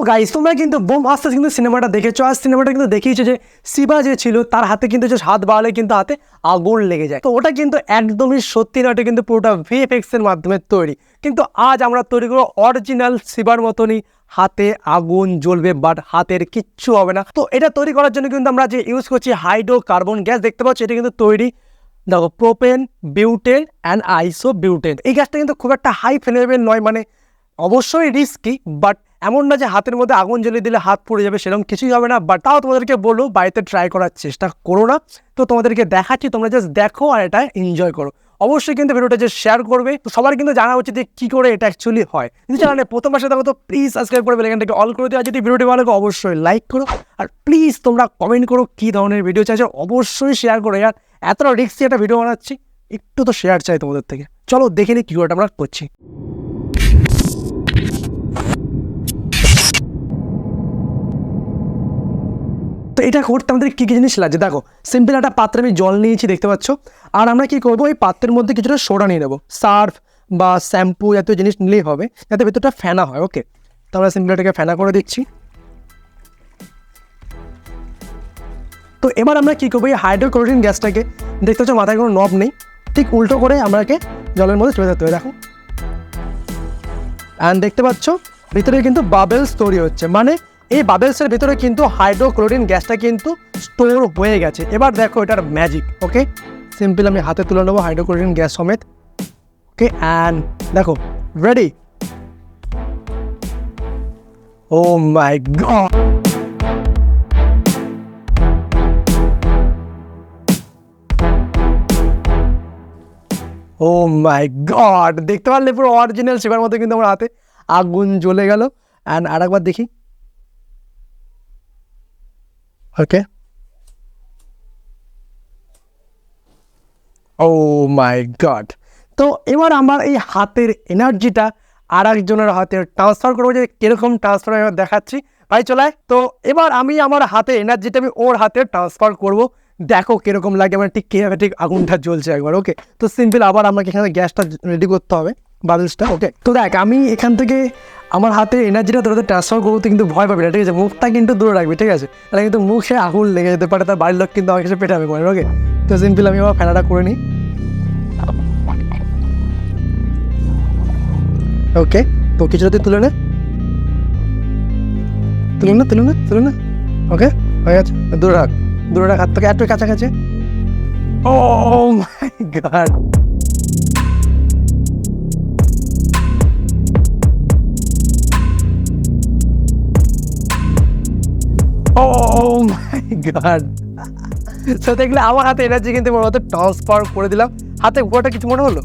Guys তোমরা কিন্তু bomb আস্তে কিন্তু সিনেমাটা দেখেছো, আর সিনেমাটা কিন্তু দেখিয়েছে যে শিবা যে ছিল তার হাতে কিন্তু যে হাত বাড়ালে কিন্তু হাতে আগুন লেগে যায়। তো ওটা কিন্তু একদমই সত্যি নয়, ওটা কিন্তু পুরোটা ভিএফএক্স এর মাধ্যমে তৈরি। কিন্তু আজ আমরা তৈরি করবো অরিজিনাল শিবার মতনই, হাতে আগুন জ্বলবে বাট হাতের কিচ্ছু হবে না। তো এটা তৈরি করার জন্য কিন্তু আমরা যে ইউজ করছি হাইড্রোকার্বন গ্যাস, দেখতে পাচ্ছি এটা কিন্তু তৈরি দেখো প্রোপেন, বিউটেন অ্যান্ড আইসোবিউটেন। এই গ্যাসটা কিন্তু খুব একটা হাই ফ্লেমেবল নয়, মানে অবশ্যই রিস্কি, বাট এমন না যে হাতের মধ্যে আগুন জ্বেলে দিলে হাত পুড়ে যাবে, সেরকম কিছুই হবে না। বাট তাও তোমাদেরকে বলবো বাড়িতে ট্রাই করার চেষ্টা করো না। তো তোমাদেরকে দেখাচ্ছি, তোমরা জাস্ট দেখো আর এটা এনজয় করো। অবশ্যই কিন্তু ভিডিওটা যে শেয়ার করবে, তো সবার কিন্তু জানা উচিত যে কী করে এটা অ্যাকচুয়ালি হয়। যদি চ্যানেলে প্রথম আসে থাকো তো প্লিজ সাবস্ক্রাইব করে বেলাইকনটাকে অল করে দিও। আর যদি ভিডিওটি ভালো লাগে অবশ্যই লাইক করো, আর প্লিজ তোমরা কমেন্ট করো কী ধরনের ভিডিও চাইছো, অবশ্যই শেয়ার করো। আর এতটা রিস্কি একটা ভিডিও বানাচ্ছি, একটু তো শেয়ার চাই তোমাদের থেকে। চলো দেখে নিই কী করে আমরা করছি। তো এটা করতে আমাদের কী কী জিনিস লাগছে দেখো। সিম্পল একটা পাত্রে আমি জল নিয়েছি দেখতে পাচ্ছ, আর আমরা কি করবো এই পাত্রের মধ্যে কিছুটা সোডা নিয়ে নেবো। সার্ফ বা শ্যাম্পু জাতীয় জিনিস নিলেই হবে, যাতে ভেতরটা ফেনা হয়। ওকে, তো আমরা সিম্পল এটাকে ফেনা করে দিচ্ছি। তো এবার আমরা কী করবো, এই হাইড্রোক্লোরিন গ্যাসটাকে দেখতে পাচ্ছ মাথায় কোনো নব নেই, ঠিক উল্টো করে আমরাকে জলের মধ্যে চলে যেতে হবে। দেখো অ্যান্ড দেখতে পাচ্ছ ভিতরে কিন্তু বাবেলস তৈরি হচ্ছে, মানে এই বাবেলসের ভিতরে কিন্তু হাইড্রোক্লোরিন গ্যাসটা কিন্তু স্টোর হয়ে গেছে। এবার দেখো এটার ম্যাজিক। ওকে, সিম্পল আমি হাতে তুলে নেবো হাইড্রোক্লোরিন গ্যাস সমেত। ওকে, অ্যান্ড দেখো রেডি। ও মাই গড, ও মাই গড, দেখতে পারলে পুরো অরিজিনাল শিবার মতো কিন্তু আমার হাতে আগুন জ্বলে গেল। অ্যান্ড আর একবার দেখি। ওকে, ও মাই গড। তো এবার আমার এই হাতের এনার্জিটা আর একজনের হাতে ট্রান্সফার করবো, যে কীরকম ট্রান্সফার আমি দেখাচ্ছি। ভাই চলায়, তো এবার আমি আমার হাতে এনার্জিটা আমি ওর হাতে ট্রান্সফার করবো, দেখো কীরকম লাগে আমার, ঠিক কীভাবে ঠিক আগুনটা জ্বলছে একবার। ওকে, তো সিম্পল আবার আমাকে এখানে গ্যাসটা রেডি করতে হবে, বাবেলসটা। ওকে, তো দেখ আমি এখান থেকে আমার হাতে এনার্জিটা তোর হাতে ট্রান্সফার করবো, তো কিন্তু ভয় পাবি না, ঠিক আছে? মুখটা কিন্তু দূরে রাখবি, ঠিক আছে? তাহলে কিন্তু মুখে আগুন লেগে যেতে পারে, তার বাড়ির লোক কিন্তু আমার কাছে পেটাবে করে। ওকে, তো সিম্পল আমি আবার ফেনাটা করে নিই। ওকে, তো কিছুটা তুলে নে, তুলে না তুলে না তুলে না। ওকে, হয়ে গেছে। দূরে রাখ, দূরে রাখ হাত থেকে, একটু কাছাকাছি। ও মাই গড, ও মাই গড। তো দেখলে আমার হাতে এনার্জি কিন্তু ওর হাতে ট্রান্সফার করে দিলাম। হাতে পুরোটা কিছু মনে হলো,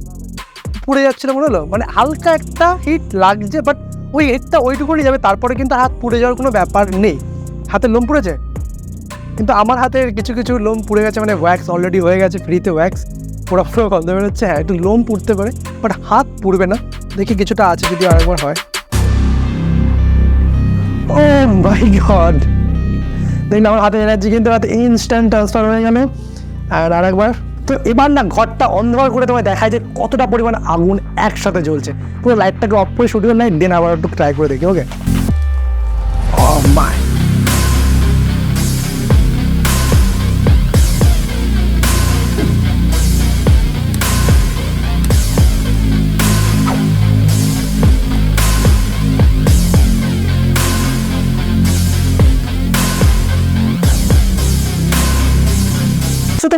পুড়ে যাচ্ছিল মনে হলো, মানে হালকা একটা হিট লাগছে, বাট ওই হিটটা ওইটুকুনি যাবে, তারপরে কিন্তু হাত পুড়ে যাওয়ার কোনো ব্যাপার নেই। হাতে লোম পুড়েছে, কিন্তু আমার হাতের কিছু কিছু লোম পুড়ে গেছে, মানে ওয়্যাক্স অলরেডি হয়ে গেছে, ফ্রিতে ওয়্যাক্স পুরো গন্ধ বেরোচ্ছে। হ্যাঁ, একটু লোম পুড়তে পারে, বাট হাত পুড়বে না। দেখি কিছুটা আছে যদি আরেকবার হয়। ও মাই গড, দেখুন আমার হাতে এনার্জি কিন্তু হাতে ইনস্ট্যান্ট ট্রান্সফার হয়ে গেল। আর আরেকবার। তো এবার না ঘরটা অন্ধকার করে তোমায় দেখায় যে কতটা পরিমাণ আগুন একসাথে জ্বলছে। পুরো লাইটটাকে অফ করে শুটিং লাইট দেন, আবার একটু ট্রাই করে দেখি। ওকে, ও মাই,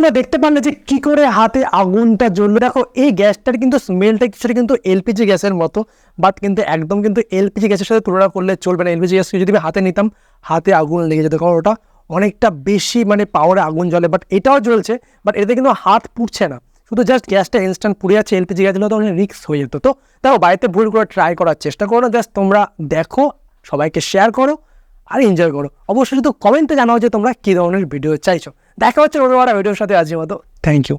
তোমরা দেখতে পারলে যে কি করে হাতে আগুনটা জ্বললো। দেখো এই গ্যাসটার কিন্তু স্মেলটা কিছুটা কিন্তু এলপিজি গ্যাসের মতো, বাট কিন্তু একদম কিন্তু এলপিজি গ্যাসের সাথে তুলনা করলে চলবে না। এলপিজি গ্যাসকে যদি আমি হাতে নিতাম হাতে আগুন লেগে যেত, কারণ ওটা অনেকটা বেশি মানে পাওয়ারে আগুন জ্বলে। বাট এটাও জ্বলছে, বাট এতে কিন্তু হাত পুড়ছে না, শুধু জাস্ট গ্যাসটা ইনস্ট্যান্ট পুড়ে যাচ্ছে। এলপিজি গ্যাস হলে তো অনেক রিস্ক হয়ে যেত। তো দেখো বাড়িতে ভুল করে ট্রাই করার চেষ্টা করো না, জাস্ট তোমরা দেখো, সবাইকে শেয়ার করো আর এনজয় করো। অবশ্যই শুধু কমেন্টে জানাও যে তোমরা কী ধরনের ভিডিও চাইছো। দেখা হচ্ছে অন্য একটা ভিডিওর সাথে আজকের মতো। Thank you.